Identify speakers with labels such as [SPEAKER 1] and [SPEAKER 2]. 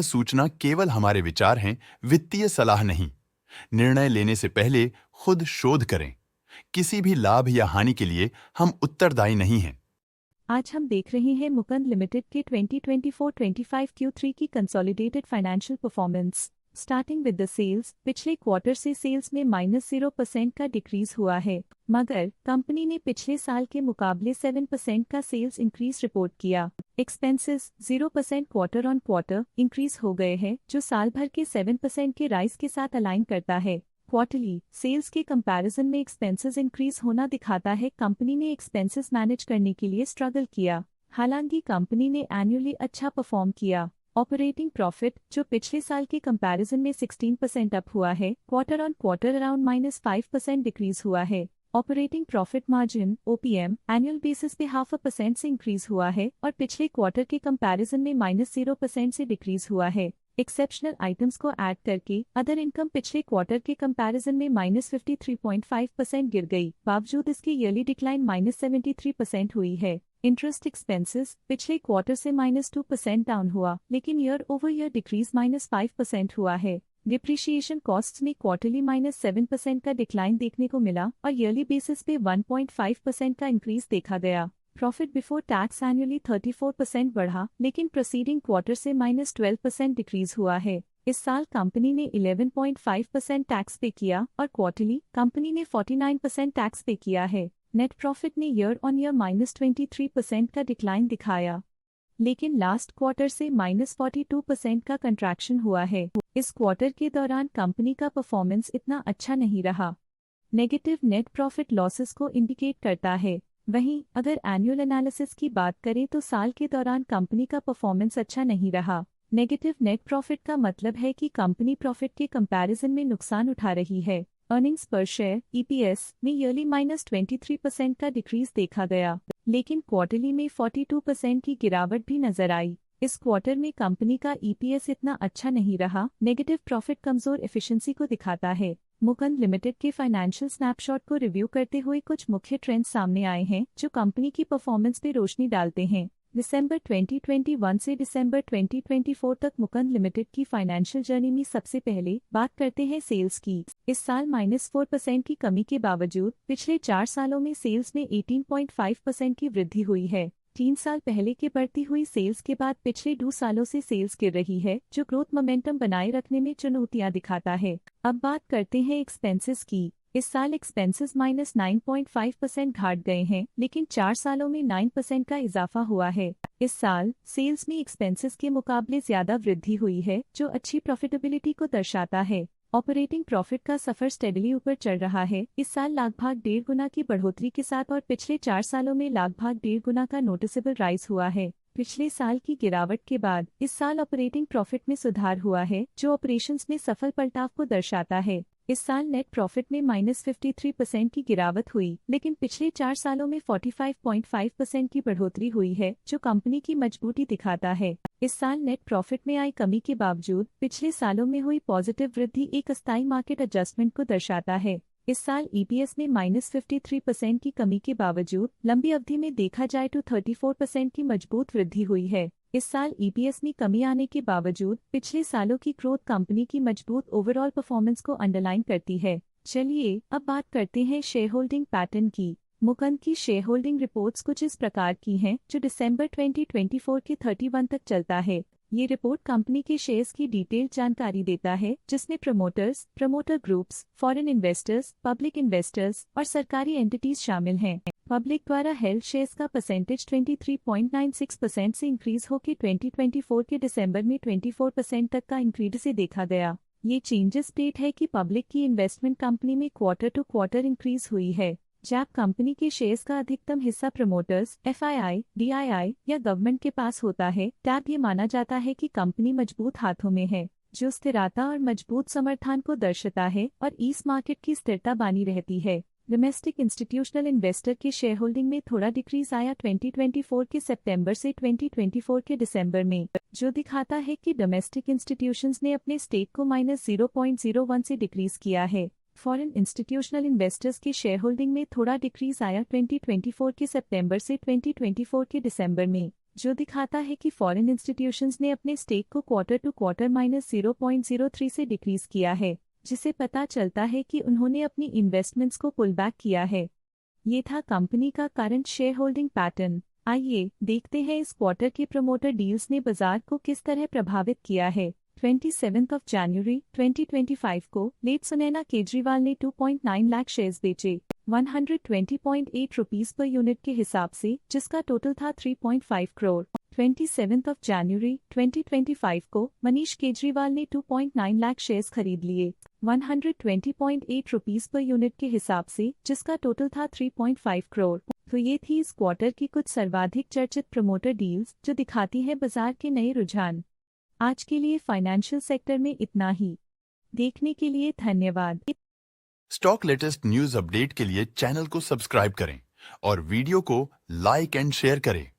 [SPEAKER 1] सूचना केवल हमारे विचार हैं, वित्तीय सलाह नहीं। निर्णय लेने से पहले खुद शोध करें। किसी भी लाभ या हानि के लिए हम उत्तरदायी नहीं हैं।
[SPEAKER 2] आज हम देख रहे हैं मुकुंद लिमिटेड के 2024-25 Q3 की consolidated financial performance. Starting with the sales, पिछले क्वार्टर से सेल्स में -0% का डिक्रीज हुआ है, मगर कंपनी ने पिछले साल के मुकाबले 7% का सेल्स इंक्रीज रिपोर्ट किया। Expenses 0% quarter on quarter increase हो गए हैं, जो साल भर के 7% के राइज के साथ अलाइन करता है। क्वार्टरली सेल्स के कंपैरिजन में एक्सपेंसेस इंक्रीज होना दिखाता है कंपनी ने एक्सपेंसेस मैनेज करने के लिए स्ट्रगल किया। हालांकि कंपनी ने एनुअली अच्छा परफॉर्म किया। ऑपरेटिंग प्रॉफिट, जो पिछले साल के कंपैरिजन में 16% अप हुआ है, quarter on quarter around -5% decrease हुआ है। Operating profit margin OPM annual basis पे 0.5% से इंक्रीज हुआ है और पिछले क्वार्टर के कंपैरिजन में -0% से डिक्रीज हुआ है। एक्सेप्शनल आइटम्स को ऐड करके अदर इनकम पिछले क्वार्टर के कंपैरिजन में -53.5% गिर गई, बावजूद इसके ईयरली डिक्लाइन -73% हुई है। इंटरेस्ट एक्सपेंसेस पिछले क्वार्टर से -2% डाउन हुआ, लेकिन ईयर ओवर ईयर डिक्रीज -5% हुआ है। डिप्रिशिएशन कॉस्ट्स में क्वार्टरली -7% का डिक्लाइन देखने को मिला और ईयरली बेसिस पे 1.5% का इंक्रीज देखा गया। प्रॉफिट बिफोर टैक्स एनुअली 34% बढ़ा, लेकिन प्रोसीडिंग क्वार्टर से -12% डिक्रीज हुआ है। इस साल कंपनी ने 11.5% टैक्स पे किया और क्वार्टरली कंपनी ने 49% टैक्स पे किया है। नेट प्रॉफिट ने ईयर ऑन ईयर -23% का डिक्लाइन दिखाया, लेकिन लास्ट क्वार्टर से -42% का कंट्रैक्शन हुआ है। इस क्वार्टर के दौरान कंपनी का परफॉर्मेंस इतना अच्छा नहीं रहा। नेगेटिव नेट प्रॉफिट लॉसेस को इंडिकेट करता है। वहीं अगर एनुअल एनालिसिस की बात करें तो साल के दौरान कंपनी का परफॉर्मेंस अच्छा नहीं रहा। नेगेटिव नेट प्रॉफिट का मतलब है कि कंपनी प्रॉफिट के कंपैरिजन में नुकसान उठा रही है। अर्निंग्स पर शेयर EPS में ईयरली -23% का डिक्रीज देखा गया, लेकिन क्वार्टरली में 42% की गिरावट भी नजर आई। इस क्वार्टर में कंपनी का EPS इतना अच्छा नहीं रहा। नेगेटिव प्रॉफिट कमजोर एफिशिएंसी को दिखाता है। मुकुंद लिमिटेड के फाइनेंशियल स्नैपशॉट को रिव्यू करते हुए कुछ मुख्य ट्रेंड्स सामने आए हैं जो कंपनी की परफॉर्मेंस पे रोशनी डालते हैं। दिसंबर 2021 से दिसंबर 2024 तक मुकुंद लिमिटेड की फाइनेंशियल जर्नी में सबसे पहले बात करते हैं सेल्स की। इस साल -4% की कमी के बावजूद पिछले 4 सालों में सेल्स में 18.5% की वृद्धि हुई है। 3 साल पहले के बढ़ती हुई सेल्स के बाद पिछले 2 सालों से सेल्स गिर रही है, जो ग्रोथ मोमेंटम बनाए रखने में चुनौतियां दिखाता है। अब बात करते हैं एक्सपेंसेस की। इस साल एक्सपेंसेस -9.5% घाट गए हैं, लेकिन 4 सालों में 9% का इजाफा हुआ है। इस साल सेल्स में एक्सपेंसेस के मुकाबले ज्यादा वृद्धि हुई है, जो अच्छी प्रॉफिटेबिलिटी को दर्शाता है। ऑपरेटिंग प्रॉफिट का सफर स्टेडली ऊपर चल रहा है। इस साल लगभग 1.5 गुना की बढ़ोतरी के साथ और पिछले 4 सालों में लगभग 1.5 गुना का नोटिसेबल राइज हुआ है। पिछले साल की गिरावट के बाद इस साल ऑपरेटिंग प्रॉफिट में सुधार हुआ है, जो ऑपरेशंस में सफल पलटाव को दर्शाता है। इस साल नेट प्रॉफिट में -53% की गिरावट हुई, लेकिन पिछले 4 सालों में 45.5% की बढ़ोतरी हुई है, जो कंपनी की मजबूती दिखाता है। इस साल नेट प्रॉफिट में आई कमी के बावजूद पिछले सालों में हुई पॉजिटिव वृद्धि एक अस्थायी मार्केट एडजस्टमेंट को दर्शाता है। इस साल EPS में -53% की कमी के बावजूद लंबी अवधि में देखा जाए तो 34% की मजबूत वृद्धि हुई है। इस साल EPS में कमी आने के बावजूद पिछले सालों की ग्रोथ कंपनी की मजबूत ओवरऑल परफॉर्मेंस को अंडरलाइन करती है। चलिए अब बात करते हैं शेयर होल्डिंग पैटर्न की। मुकुंद की शेयर होल्डिंग रिपोर्ट्स कुछ इस प्रकार की हैं, जो दिसंबर 2024 के 31 तक चलता है। ये रिपोर्ट कंपनी के शेयर्स की डिटेल्ड जानकारी देता है, जिसमें promoters, promoter groups, foreign investors, public investors और सरकारी एंटिटीज शामिल हैं। पब्लिक द्वारा हेल्ड शेयर्स का परसेंटेज 23.96% से इंक्रीज होकर 2024 के दिसंबर में 24% तक का इंक्रीज से देखा गया। ये चेंजेस स्टेट है कि पब्लिक की इन्वेस्टमेंट कंपनी में क्वार्टर टू क्वार्टर इंक्रीज हुई है। जब कंपनी के शेयर्स का अधिकतम हिस्सा प्रमोटर्स, FII, DII या गवर्नमेंट के पास होता है, तब ये माना जाता है कि कंपनी मजबूत हाथों में है, जो स्थिरता और मजबूत समर्थन को दर्शाता है और इस मार्केट की स्थिरता बनी रहती है। डोमेस्टिक इंस्टीट्यूशनल इन्वेस्टर के शेयर होल्डिंग में थोड़ा डिक्रीज आया 2024 के सितंबर से 2024 के दिसंबर में, जो दिखाता है कि डोमेस्टिक इंस्टीट्यूशंस ने अपने स्टेक को -0.01 से डिक्रीज किया है। फॉरेन इंस्टीट्यूशनल इन्वेस्टर्स के शेयर होल्डिंग में थोड़ा डिक्रीज आया 2024 के सितंबर से 2024 के दिसंबर में, जो दिखाता है कि फॉरेन इंस्टीट्यूशंस ने अपने स्टेक को क्वार्टर टू क्वार्टर -0.03 से डिक्रीज किया है, जिसे पता चलता है कि उन्होंने अपनी इन्वेस्टमेंट्स को पुल बैक किया है। ये था कंपनी का करंट शेयर होल्डिंग पैटर्न। आइए देखते हैं इस क्वार्टर के प्रमोटर डील्स ने बाजार को किस तरह प्रभावित किया है। 27 जनवरी 2025 को लेट सुनैना केजरीवाल ने 2.9 लाख शेयर्स बेचे 120.8 रुपीस पर यूनिट के हिसाब से, जिसका टोटल था 3.5 करोड़। 27 जनवरी 2025 को मनीष केजरीवाल ने 2.9 लाख शेयर्स खरीद लिए 120.8 रुपीस पर यूनिट के हिसाब से, जिसका टोटल था 3.5 करोड़। तो ये थी इस क्वार्टर की कुछ सर्वाधिक चर्चित प्रमोटर डील्स, जो दिखाती है बाजार के नए रुझान। आज के लिए फाइनेंशियल सेक्टर में इतना ही। देखने के लिए धन्यवाद।
[SPEAKER 1] स्टॉक लेटेस्ट न्यूज अपडेट के लिए चैनल को सब्सक्राइब करें और वीडियो को लाइक एंड शेयर करें।